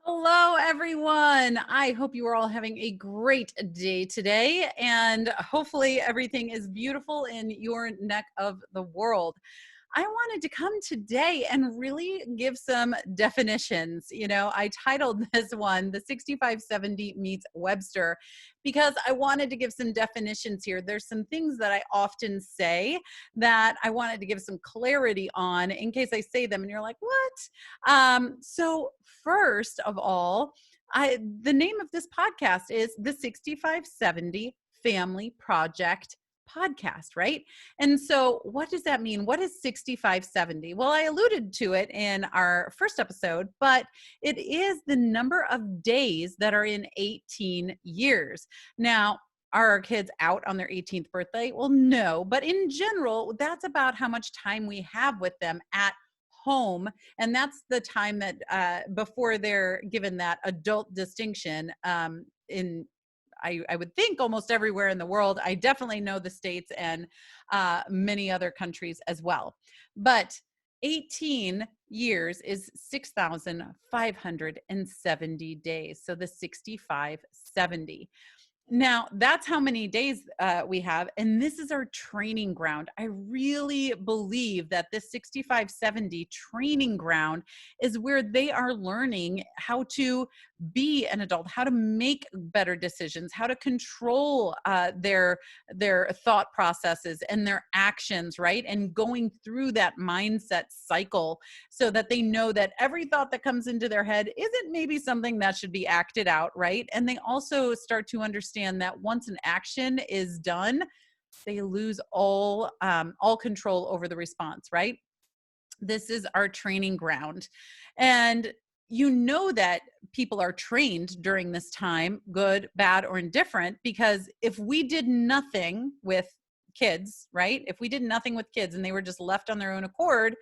Hello, everyone. I hope you are all having a great day today, and hopefully, everything is beautiful in your neck of the world. I wanted to come today and really give some definitions. I titled this one, The 6570 Meets Webster, because I wanted to give some definitions here. There's some things that I often say that I wanted to give some clarity on in case I say them and you're like, what? So, first of all, the name of this podcast is the 6570 Family Project podcast, right? And so what does that mean? What is 6570? Well, I alluded to it in our first episode, but it is the number of days that are in 18 years. Now, are our kids out on their 18th birthday? Well, no, but in general, that's about how much time we have with them at home. And that's the time that before they're given that adult distinction in I would think almost everywhere in the world. I definitely know the States and many other countries as well. But 18 years is 6,570 days. So the 6570. Now, that's how many days we have. And this is our training ground. I really believe that this 6570 training ground is where they are learning how to be an adult, how to make better decisions, how to control their thought processes and their actions, right? And going through that mindset cycle so that they know that every thought that comes into their head isn't maybe something that should be acted out, right? And they also start to understand that once an action is done, they lose all control over the response, right? This is our training ground. And you know that people are trained during this time, good, bad, or indifferent, because if we did nothing with kids, right? If we did nothing with kids and they were just left on their own accord,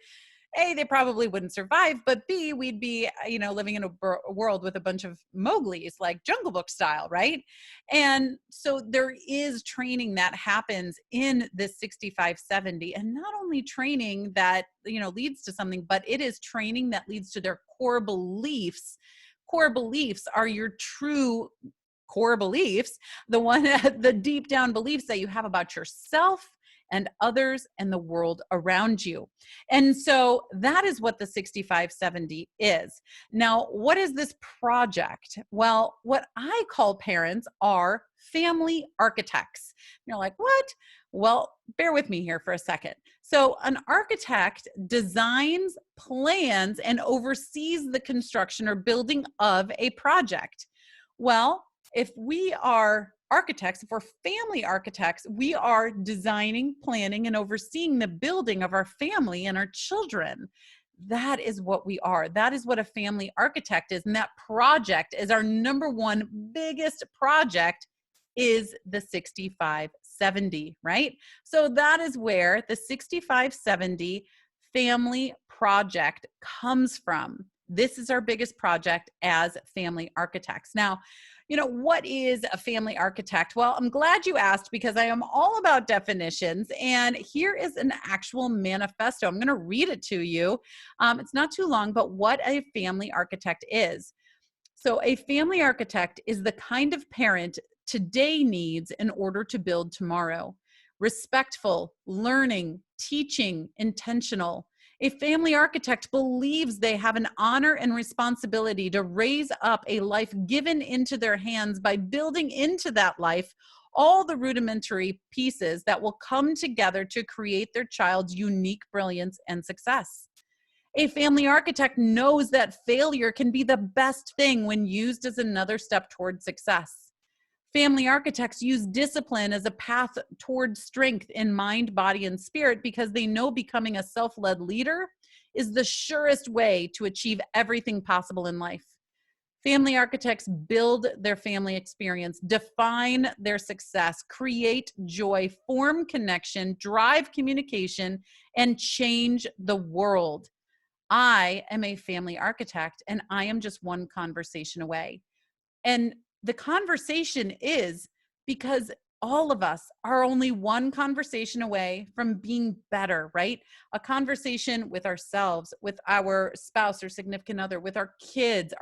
A, they probably wouldn't survive, but B, we'd be, living in a world with a bunch of Mowglis, like Jungle Book style, right? And so there is training that happens in this 6570, and not only training that, leads to something, but it is training that leads to their core beliefs. Core beliefs are your true core beliefs, the deep down beliefs that you have about yourself and others and the world around you. And so that is what the 6570 is. Now, what is this project? Well, what I call parents are family architects. You're like, what? Well, bear with me here for a second. So an architect designs, plans, and oversees the construction or building of a project. Well, if we are architects, if we're family architects, we are designing, planning, and overseeing the building of our family and our children. That is what we are. That is what a family architect is. And that project is our number one biggest project is the 6570, right? So that is where the 6570 family project comes from. This is our biggest project as family architects. Now, what is a family architect? Well, I'm glad you asked because I am all about definitions. And here is an actual manifesto. I'm going to read it to you. It's not too long, but what a family architect is. So a family architect is the kind of parent today needs in order to build tomorrow. Respectful, learning, teaching, intentional. A family architect believes they have an honor and responsibility to raise up a life given into their hands by building into that life all the rudimentary pieces that will come together to create their child's unique brilliance and success. A family architect knows that failure can be the best thing when used as another step toward success. Family architects use discipline as a path toward strength in mind, body, and spirit because they know becoming a self-led leader is the surest way to achieve everything possible in life. Family architects build their family experience, define their success, create joy, form connection, drive communication, and change the world. I am a family architect, and I am just one conversation away. And the conversation is because all of us are only one conversation away from being better, right? A conversation with ourselves, with our spouse or significant other, with our kids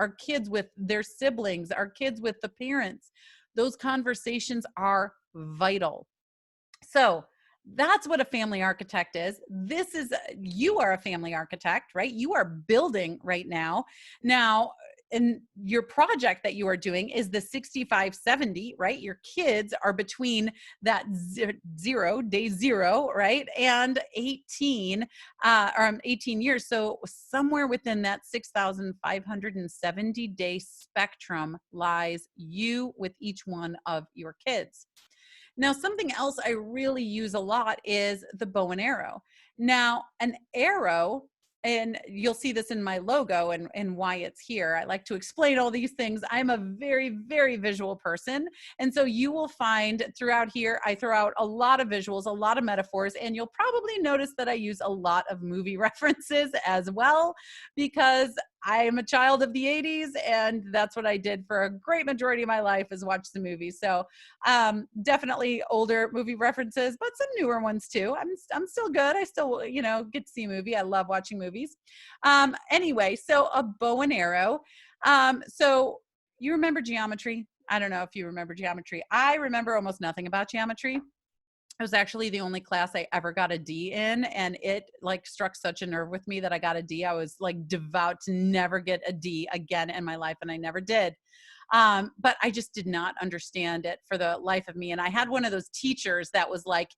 with their siblings, our kids with the parents. Those conversations are vital. So that's what a family architect is. You are a family architect, right? You are building right now. Now, and your project that you are doing is the 65-70, right? Your kids are between that day zero, right? And 18, 18 years. So somewhere within that 6,570 day spectrum lies you with each one of your kids. Now, something else I really use a lot is the bow and arrow. Now, an arrow, and you'll see this in my logo and why it's here. I like to explain all these things. I'm a very, very visual person. And so you will find throughout here, I throw out a lot of visuals, a lot of metaphors, and you'll probably notice that I use a lot of movie references as well, because I am a child of the 80s, and that's what I did for a great majority of my life is watch the movies. So definitely older movie references, but some newer ones too. I'm still good. I still, get to see a movie. I love watching movies. Anyway, so a bow and arrow. So you remember geometry? I don't know if you remember geometry. I remember almost nothing about geometry. It was actually the only class I ever got a D in, and it struck such a nerve with me that I got a D. I was devout to never get a D again in my life, and I never did. But I just did not understand it for the life of me. And I had one of those teachers that was like,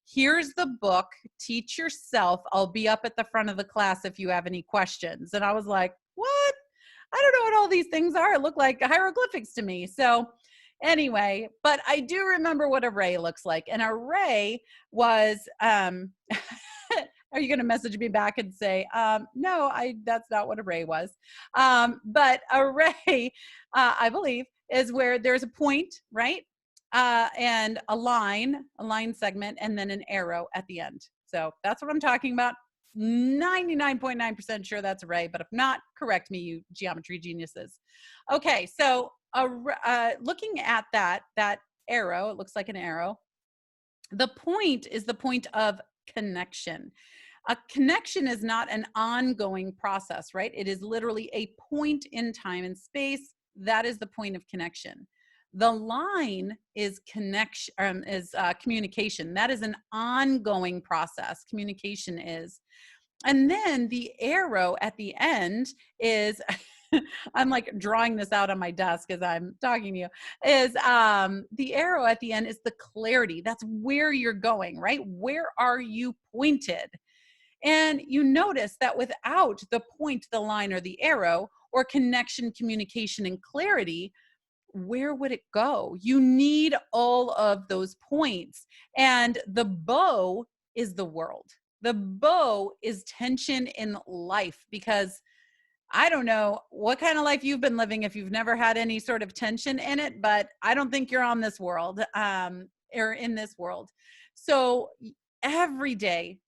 here's the book, teach yourself. I'll be up at the front of the class if you have any questions. And I was like, what? I don't know what all these things are. It looked like hieroglyphics to me. So anyway, but I do remember what a ray looks like. And a ray was, are you going to message me back and say, no, that's not what a ray was. But a ray, I believe, is where there's a point, right? And a line segment, and then an arrow at the end. So that's what I'm talking about. 99.9% sure that's a ray, but if not, correct me, you geometry geniuses. Okay, so looking at that arrow, it looks like an arrow. The point is the point of connection. A connection is not an ongoing process, right? It is literally a point in time and space. That is the point of connection. The line is communication. That is an ongoing process. Communication is. And then the arrow at the end is, I'm drawing this out on my desk as I'm talking to you, is the arrow at the end is the clarity. That's where you're going, right? Where are you pointed? And you notice that without the point, the line, or the arrow, or connection, communication, and clarity, where would it go? You need all of those points. And the bow is the world. The bow is tension in life, because I don't know what kind of life you've been living if you've never had any sort of tension in it, but I don't think you're on this world or in this world. So every day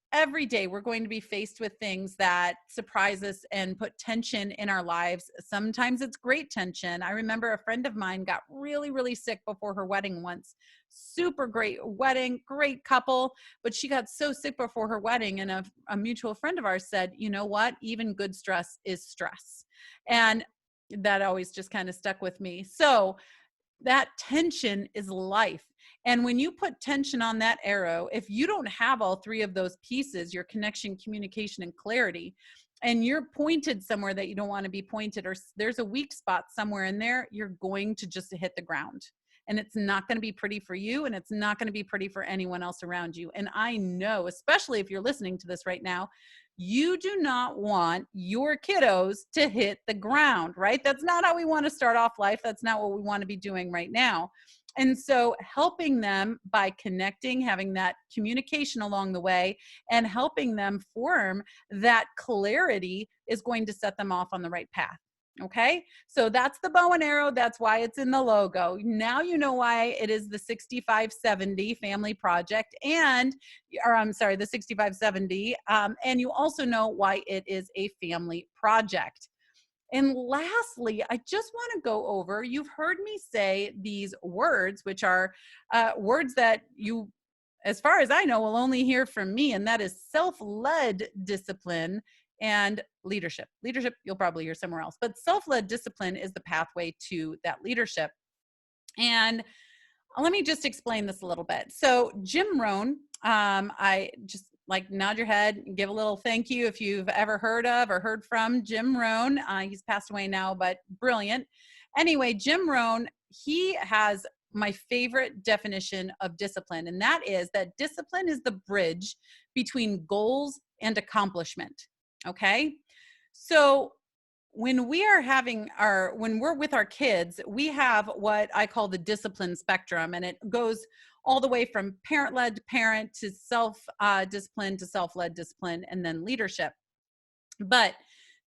we're going to be faced with things that surprise us and put tension in our lives. Sometimes it's great tension. I remember a friend of mine got really, really sick before her wedding once. Super great wedding, great couple, but she got so sick before her wedding, and a mutual friend of ours said, you know what, even good stress is stress. And that always just kind of stuck with me. So that tension is life. And when you put tension on that arrow, if you don't have all three of those pieces, your connection, communication, and clarity, and you're pointed somewhere that you don't want to be pointed, or there's a weak spot somewhere in there, you're going to just hit the ground. And it's not going to be pretty for you, and it's not going to be pretty for anyone else around you. And I know, especially if you're listening to this right now, you do not want your kiddos to hit the ground, right? That's not how we want to start off life. That's not what we want to be doing right now. And so helping them by connecting, having that communication along the way, and helping them form that clarity is going to set them off on the right path. Okay, so that's the bow and arrow. That's why it's in the logo. Now you know why it is the 65-70 family project, the 65-70. And you also know why it is a family project. And lastly, I just want to go over, you've heard me say these words, which are words that you, as far as I know, will only hear from me, and that is self-led discipline and leadership. Leadership, you'll probably hear somewhere else, but self-led discipline is the pathway to that leadership. And let me just explain this a little bit. So Jim Rohn, I just like nod your head and give a little thank you if you've ever heard of or heard from Jim Rohn. He's passed away now, but brilliant. Anyway, Jim Rohn, he has my favorite definition of discipline, and that is that discipline is the bridge between goals and accomplishment. Okay. So when we're with our kids, we have what I call the discipline spectrum, and it goes all the way from parent-led to parent to self-discipline to self-led discipline, and then leadership. But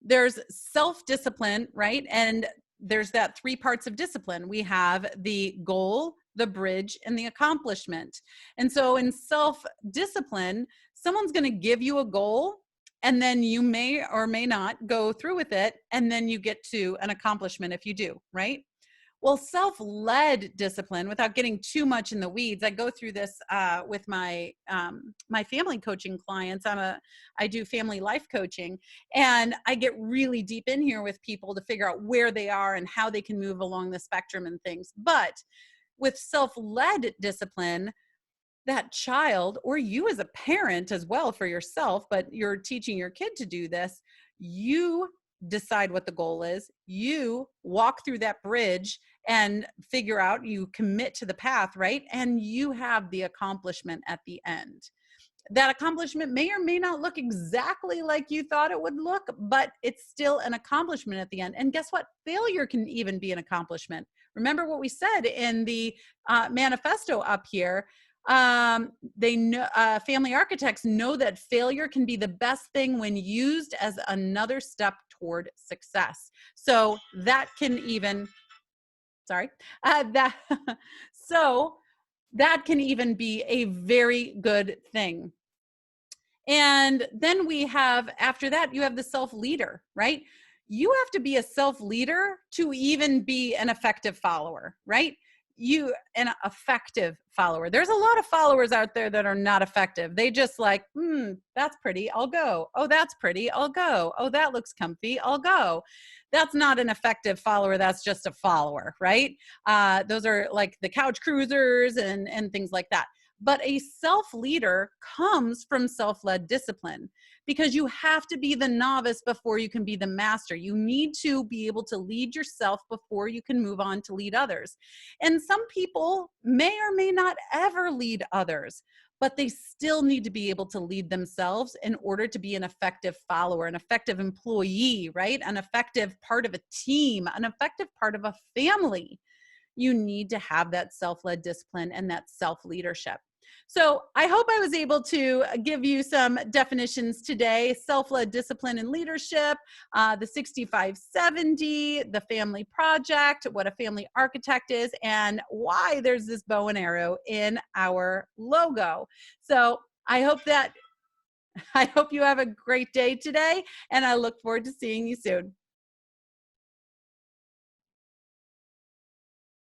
there's self-discipline, right? And there's that 3 parts of discipline. We have the goal, the bridge, and the accomplishment. And so in self-discipline, someone's going to give you a goal, and then you may or may not go through with it, and then you get to an accomplishment if you do, right? Well, self-led discipline, without getting too much in the weeds, I go through this with my my family coaching clients. I do family life coaching, and I get really deep in here with people to figure out where they are and how they can move along the spectrum and things. But with self-led discipline, that child, or you as a parent as well for yourself, but you're teaching your kid to do this, you decide what the goal is, you walk through that bridge and figure out, you commit to the path, right? And you have the accomplishment at the end. That accomplishment may or may not look exactly like you thought it would look, but it's still an accomplishment at the end. And guess what? Failure can even be an accomplishment. Remember what we said in the manifesto up here. They know, family architects know that failure can be the best thing when used as another step toward success. So that can even, so that can even be a very good thing. And then we have, after that, you have the self-leader, right? You have to be a self-leader to even be an effective follower, right? An effective follower. There's a lot of followers out there that are not effective. They just like, that's pretty, I'll go. Oh, that's pretty, I'll go. Oh, that looks comfy, I'll go. That's not an effective follower. That's just a follower, right? Those are like the couch cruisers and things like that. But a self-leader comes from self-led discipline, because you have to be the novice before you can be the master. You need to be able to lead yourself before you can move on to lead others. And some people may or may not ever lead others, but they still need to be able to lead themselves in order to be an effective follower, an effective employee, right? An effective part of a team, an effective part of a family. You need to have that self-led discipline and that self-leadership. So I hope I was able to give you some definitions today: self-led discipline and leadership, the 6570, the family project, what a family architect is, and why there's this bow and arrow in our logo. So I hope you have a great day today, and I look forward to seeing you soon.